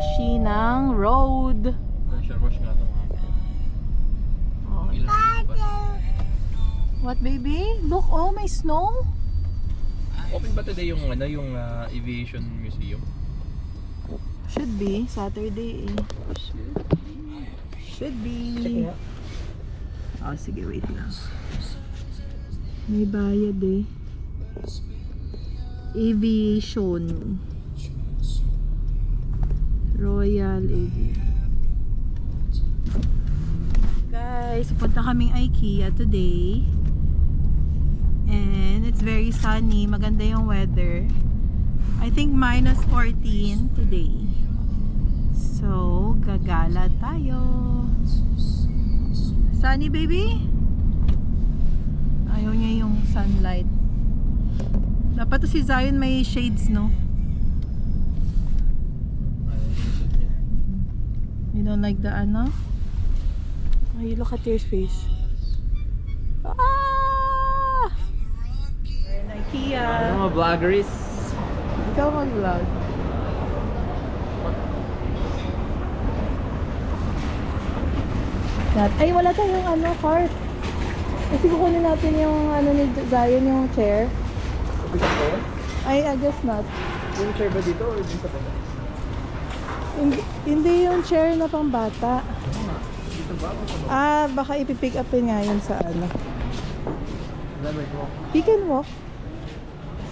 wishy-washy ng road. Pressure wash nga ito mga. Oh. What baby? Look, oh may snow. Open ba today yung ano, yung aviation museum? Should be Saturday eh. Should be. Oh, sige, wait lang. May bayad eh. Aviation. Royal Aviation. Guys, punta kaming IKEA today. And it's very sunny. Maganda yung weather. I think minus 14 today. So, gagala tayo. Sunny baby? Ayaw niya yung sunlight. Dapat to si Zion may shades, no? You don't like the ano? Oh, you look at your face. Ah! We're in IKEA. Ano mga vloggeries? Ikaw mag-vlog. Ay, wala tayong ano, cart. Kasi kukunin natin yung ano ni Zion, yung chair. Bigat ba yun? I guess not. Yung chair ba dito o dito sa baba? Hindi yung chair na pang bata. Dito ba? O sa baba? Baka ipipick upin nga yun sa ano. Wait mo. Pick and walk.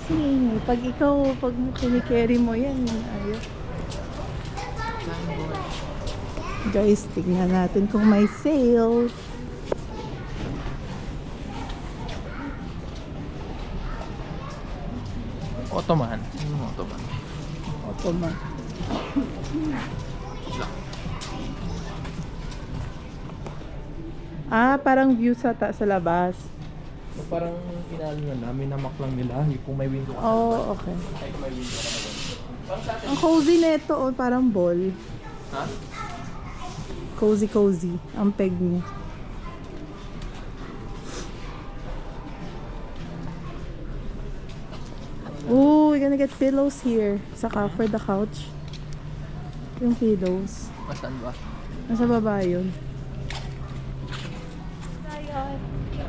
Kasi pag ikaw, pag kinikerry mo yan, ayos. Guys, tignan natin kung may sale. Ottoman. Ano Ottoman? Ottoman. Parang view sa labas. So, parang pinalo na namin, namak lang nila. Yung kung may window ka. Oh, okay. Ay, kung may window ka naman. Parang sa atin. Ang cozy nito, oh, parang ball. Ha? Cozy. Ang peg niya. Ooh, we're gonna get pillows here. Saka for the couch. Yung pillows. Masan ba? Nasa baba yun.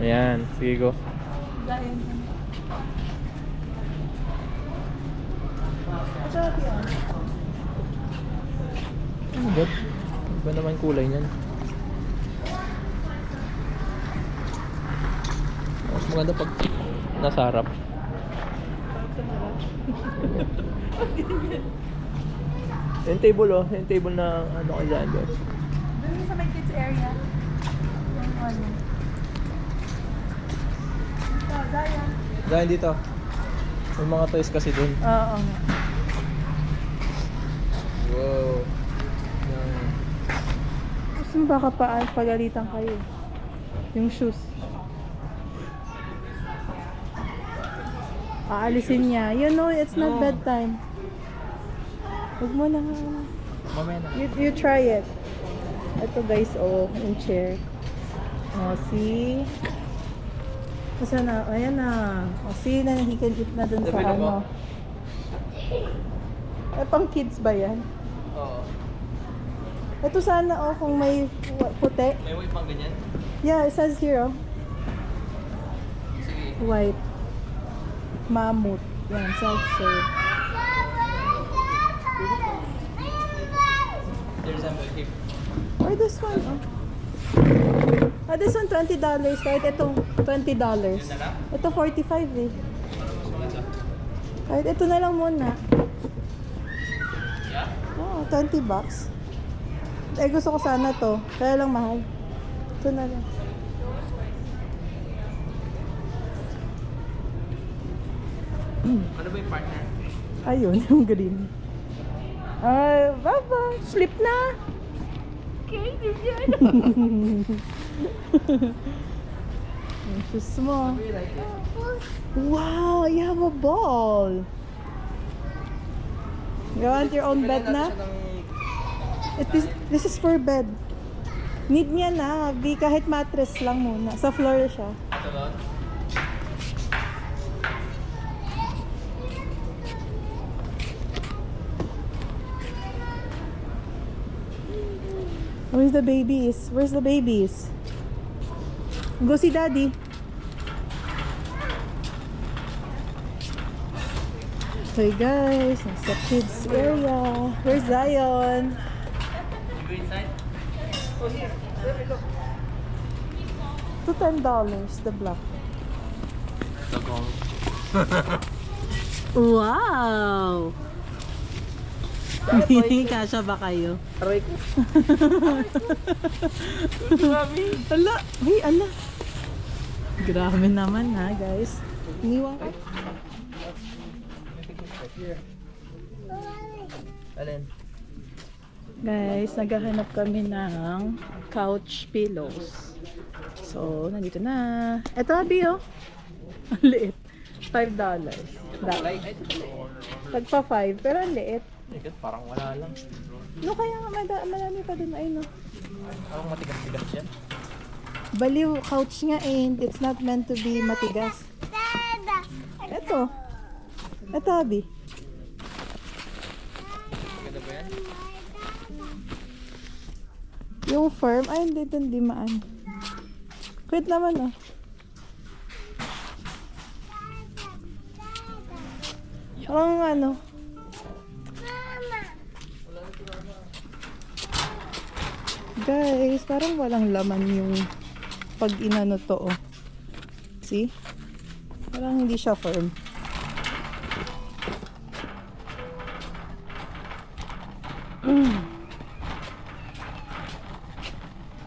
Ayan, sige go. Ano ba? Iba naman kulay niyan. Mas maganda pag nasa harap. Yung table oh, yung table na ano ka dyan doon. Doon sa may kids area. Yung ano. Dito, Zion. Dahil dito. May mga toys kasi doon. Oo. Wow. Gusto mo baka pagalitan kayo. Yung shoes. Aalisin niya. You know, it's not No. bedtime. Huwag mo na nga. Mamaya na. You try it. Ito guys, oh, yung chair. Oh, see? Kasi na, ayan na. Oh, see na, he can eat na dun sa Sabi na ano. Pang kids ba yan? Oo. Ito sana, oh, kung may puti. May way pang ganyan? Yeah, it says here, oh. Sige. White. Mammoth. Yan, self-serve. There's a hip. Or this one, oh. This one $20, right? Ito $20. Yun na lang? Ito 45 eh. Ano mas maganda? Kahit ito na lang muna. Yeah? Oh, $20. Eh, gusto ko sana to. Kaya lang mahal. Ito na lang. Ano ba yung partner? Ayun, yung green. Baba. Slip na. Okay, ganyan. Ang shoes mo. Do you like it? Wow, you have a ball. You want your own bed na? This is for bed. Need niya na. Kahit mattress lang muna. Sa floor siya. Ito ba? Where's the babies? Where's the babies? Go see daddy. Okay guys, nasa kids area. Where's Zion? You go inside? Oh, here. There we go. To $10, the black. The gong. Wow! Kasha ba kayo? Aray ko. Mami. Ala! Hey, ala! Grabe naman ha, guys. Iniwan ko. Here. Alin? Guys, naghahanap kami ng couch pillows. So, nandito na. Ito, Abi, oh. Ang liit. $5. Tagpa 5, pero ang liit. Parang wala lang. No, kaya nga marami pa dun. Ay, no. Parang matigas-tigas yan. Baliw, couch nga eh. It's not meant to be matigas. Ito. Ito, Abi. Maganda ba yan? Yung firm, ay hindi maan. Quit naman, oh. Ang ano. Guys, parang walang laman yung pag inano to, oh. See? Parang hindi siya firm.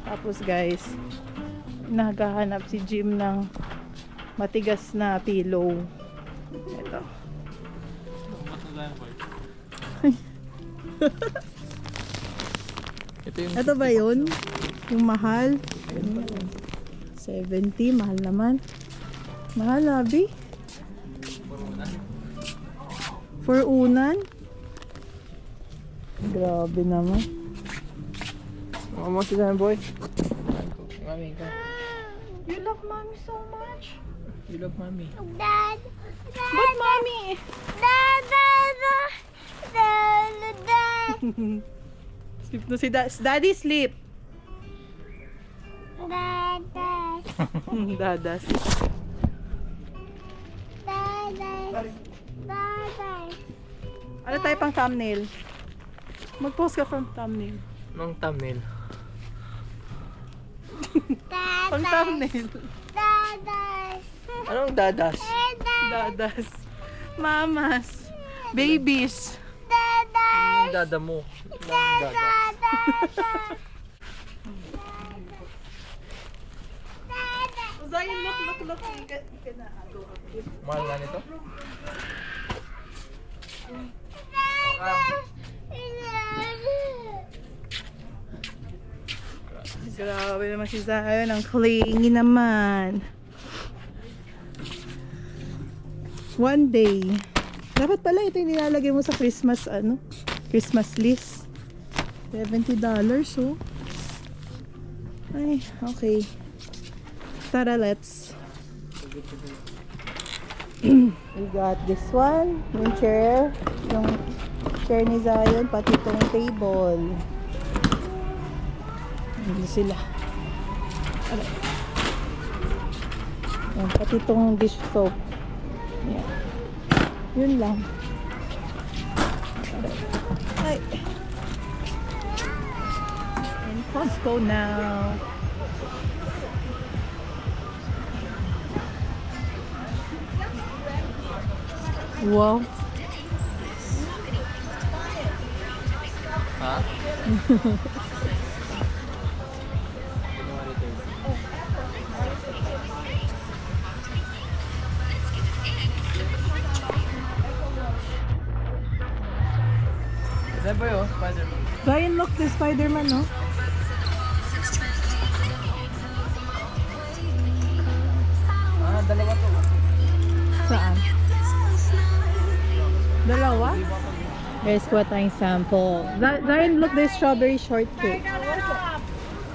Tapos guys, naghahanap si Jim ng matigas na pillow. Ito. Ito ba yun? Yung mahal? 70, mahal naman. Mahal, Abi? For unan? Grabe naman. Almost done, boy. Mami, go. You love mommy so much? You love mommy. Dad. But mommy? Dad. Sleep na si Daddy, sleep. Dad. Dadas. Ano tayo pang thumbnail? Mag-post ka from thumbnail. Nung thumbnail. Pang thumbnail. Anong dadas? Dadas. Mamas. Babies. Anong dada mo? Anong dadas? Zion, look. Mahal nga nito? Grabe naman si Zion. Ang clingy naman. One day. Dapat pala ito yung nilalagay mo sa Christmas, Christmas list. $70, oh. Ay, okay. Tara, let's. We got this one. Yung chair. Yung chair ni Zion. Pati itong table. Hindi sila. Yan, pati itong dish soap. Yan. Yun lang. Ay. In Costco now. Wow. Ha? Saan ba yun? Spider-Man? Ryan, look, the Spider-Man, no? Ah, dalawa to. Saan? Dalawa? Guys, kuha tayong sample. Zion, look, there's strawberry shortcake.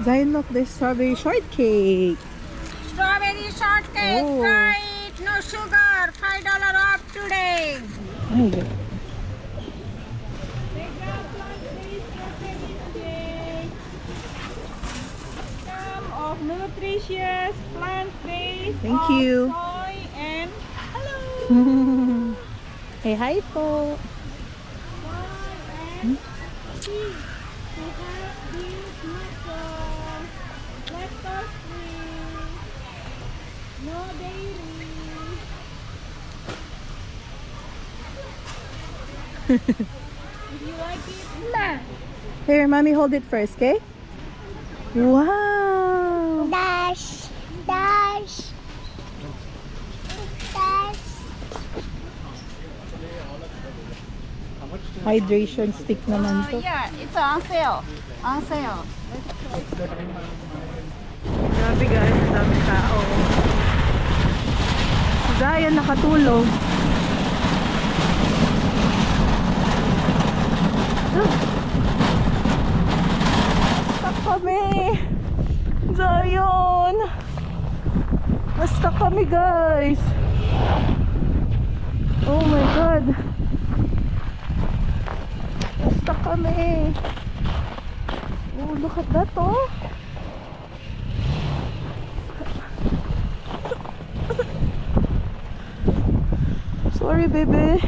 Zion, look, there's strawberry shortcake. Strawberry shortcake, Oh. try it, no sugar, $5 off today. Ay, God. delicious plant-based Thank of you. soy and hello. Hey, hi po. And see, we have these mussels, lactose free, no dairy. If you like it, Here, mommy, hold it first, okay? Wow. Dash, dash, dash. Hydration stick naman to. yeah, it's on sale. On sale. Grabe guys, ang daming tao. Zion nakatulog. Stuck kami. Zion. Stuck kami guys. Oh my god. Stuck kami. Oh, look at that oh. Sorry, baby.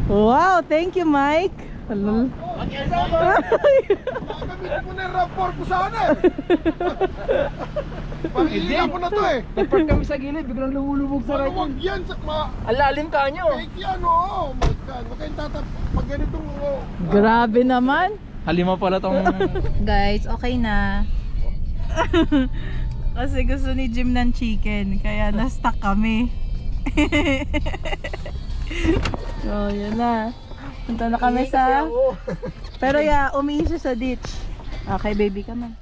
Wow, thank you, Mike. Hello. Gamitin mo na yung rapport ko sana eh. Pag-iilan ko na to eh. Nagpark kami sa gilid, biglang lumulubog sa right. Huwag yan. Ang lalim ka nyo. Fake yan oh. My God. Huwag kayong tatap. Pag ganitong Grabe naman. Halima pala tong... Guys, okay na. Kasi gusto ni Jim ng chicken, kaya na-stuck kami. So, yun na. Punta na kami sa... Pero yeah, umihi siya sa ditch. Okay, baby, come on.